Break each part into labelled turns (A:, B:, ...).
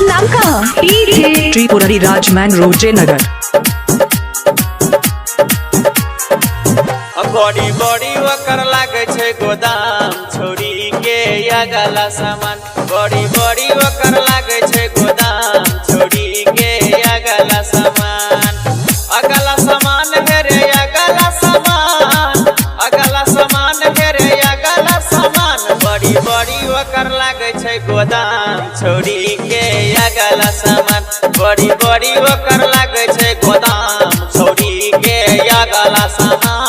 A: तोहर नाम का
B: त्रिपुरारी राजमैन रोजे नगर।
C: बड़ी बड़ी वकर लागे छे गोदाम छोड़ी के या गला सामान। बड़ी बड़ी वकर लागे छे गोदाम छोड़ी के या गला सामान। अगला सामान है रे अगला सामान, अगला सामान है रे अगला सामान। बड़ी बड़ी वकर लागे छे गोदाम छोड़ी के या गला सामान। बड़ी बड़ी वकर लागे छे गोदाम छोड़ी के या गला सामान।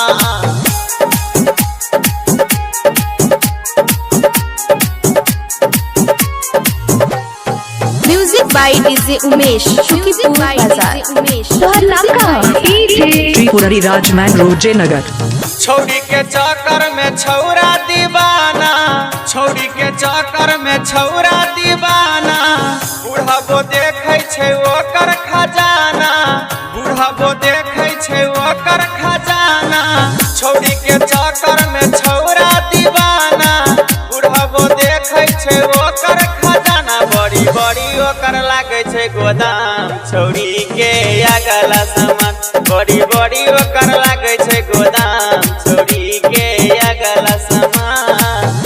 A: Music by DJ Umesh Shukipur बाजार। तोहर नाम का
B: त्रिपुरारी राजमैन रोजे नगर।
C: छौड़ी के चक्कर में छौरा दीवाना, छौड़ी के चक्कर में छौरा दीवाना। बुढ़ाबो देखे छे ओकर खजाना, बुढ़ाबो देखे छे ओकर खजाना। छौड़ी के चक्कर में छौरा दीवाना, बुढ़ाबो देखे छे ओकर खजाना। बड़ी बड़ी ओकर लागे छे गोदाम छौड़ी के या गला सामान। बड़ी बड़ी ओकर लागे छे गोदाम छोड़ी के या गला सामान।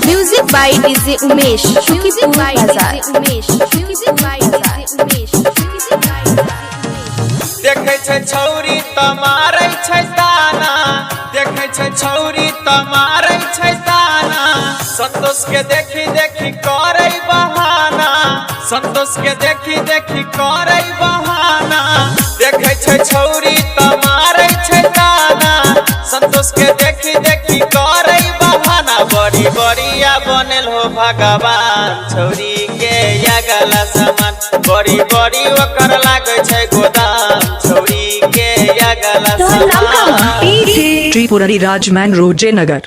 A: Music by DJ Umesh Shukipur बाजार।
C: देखे छे छौरी त मारै छै ताना, देखे छे छौरी त मारै छै ताना। संतोष के देखी देखी करे बहाना, संतोष के देखी देखी करे बहाना। देखे छे छौरी त मारै छै ताना, संतोष के देखी देखी करे बहाना। बड़ी बड़िया बनल हो भगवान छौरी के या गला सामान। बड़ी बड़ी ओकर लागे छै गोदाम छौरी के या गला सामान।
B: त्रिपुरारी राजमैन रोजे नगर।